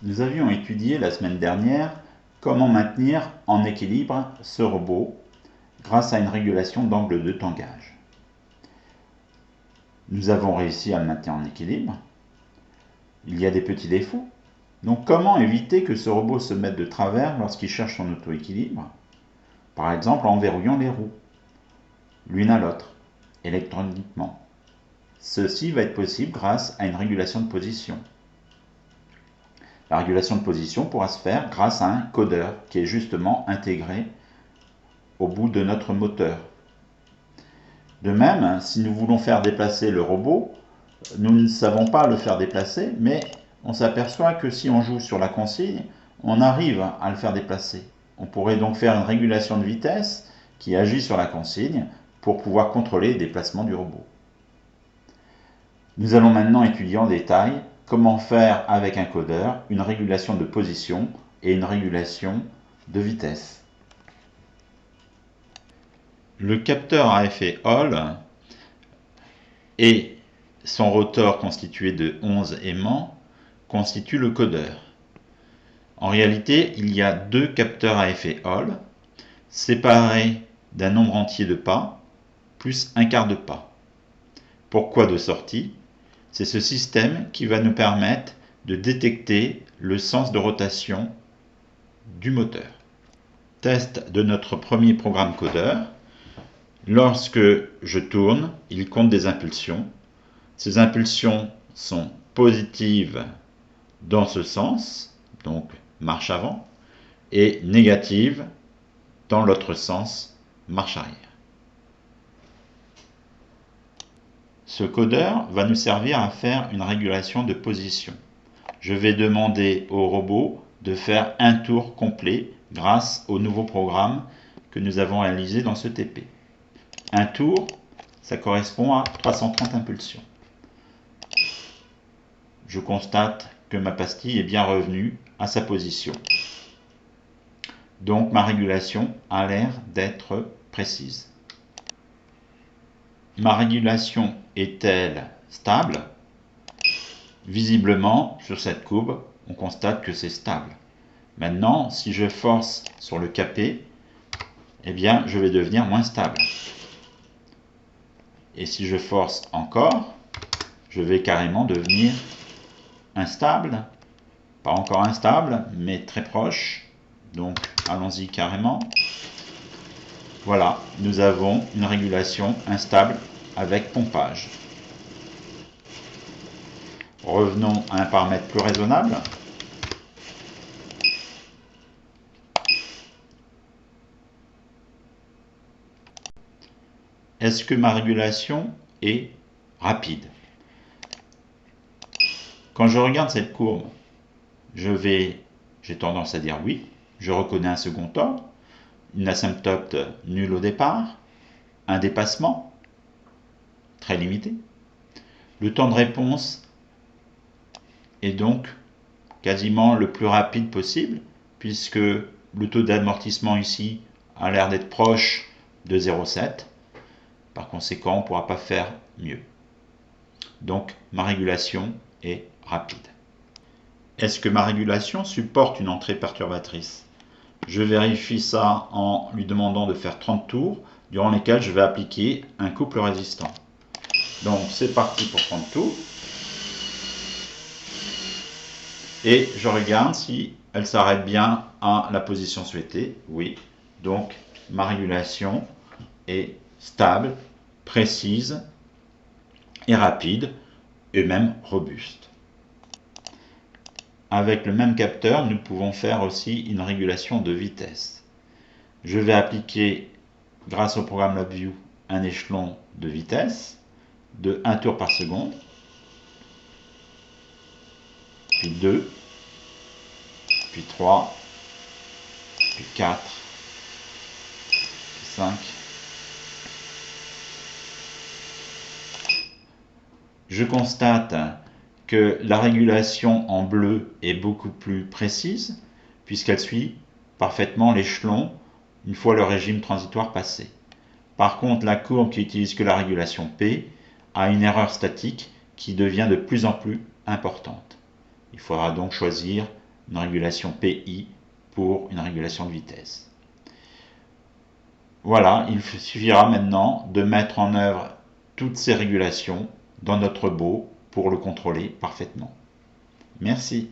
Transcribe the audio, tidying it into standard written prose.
Nous avions étudié la semaine dernière comment maintenir en équilibre ce robot grâce à une régulation d'angle de tangage. Nous avons réussi à le maintenir en équilibre. Il y a des petits défauts. Donc comment éviter que ce robot se mette de travers lorsqu'il cherche son auto-équilibre? Par exemple en verrouillant les roues, l'une à l'autre, électroniquement. Ceci va être possible grâce à une régulation de position. La régulation de position pourra se faire grâce à un codeur qui est justement intégré au bout de notre moteur. De même, si nous voulons faire déplacer le robot, nous ne savons pas le faire déplacer, mais on s'aperçoit que si on joue sur la consigne, on arrive à le faire déplacer. On pourrait donc faire une régulation de vitesse qui agit sur la consigne pour pouvoir contrôler le déplacement du robot. Nous allons maintenant étudier en détail comment faire avec un codeur une régulation de position et une régulation de vitesse. Le capteur à effet Hall et son rotor constitué de 11 aimants constituent le codeur. En réalité, il y a deux capteurs à effet Hall séparés d'un nombre entier de pas plus un quart de pas. Pourquoi de sortie? C'est ce système qui va nous permettre de détecter le sens de rotation du moteur. Test de notre premier programme codeur. Lorsque je tourne, il compte des impulsions. Ces impulsions sont positives dans ce sens, donc marche avant, et négatives dans l'autre sens, marche arrière. Ce codeur va nous servir à faire une régulation de position. Je vais demander au robot de faire un tour complet grâce au nouveau programme que nous avons réalisé dans ce TP. Un tour, ça correspond à 330 impulsions. Je constate que ma pastille est bien revenue à sa position. Donc ma régulation a l'air d'être précise. Ma régulation est-elle stable? Visiblement, sur cette courbe, on constate que c'est stable. Maintenant, si je force sur le capé, eh bien, je vais devenir moins stable. Et si je force encore, je vais carrément devenir instable. Pas encore instable, mais très proche. Donc, allons-y carrément. Voilà, nous avons une régulation instable avec pompage. Revenons à un paramètre plus raisonnable. Est-ce que ma régulation est rapide? Quand je regarde cette courbe, j'ai tendance à dire oui, je reconnais un second ordre, une asymptote nulle au départ, un dépassement très limité. Le temps de réponse est donc quasiment le plus rapide possible, puisque le taux d'amortissement ici a l'air d'être proche de 0,7. Par conséquent, on ne pourra pas faire mieux. Donc, ma régulation est rapide. Est-ce que ma régulation supporte une entrée perturbatrice? Je vérifie ça en lui demandant de faire 30 tours, durant lesquels je vais appliquer un couple résistant. Donc, c'est parti pour 30 tours. Et je regarde si elle s'arrête bien à la position souhaitée. Oui, donc ma régulation est stable, précise et rapide, et même robuste. Avec le même capteur, nous pouvons faire aussi une régulation de vitesse. Je vais appliquer, grâce au programme LabVIEW, un échelon de vitesse de 1 tour par seconde, puis 2, puis 3, puis 4, puis 5. Je constate que la régulation en bleu est beaucoup plus précise, puisqu'elle suit parfaitement l'échelon une fois le régime transitoire passé. Par contre, la courbe qui utilise que la régulation P a une erreur statique qui devient de plus en plus importante. Il faudra donc choisir une régulation PI pour une régulation de vitesse. Voilà, il suffira maintenant de mettre en œuvre toutes ces régulations dans notre robot pour le contrôler parfaitement. Merci.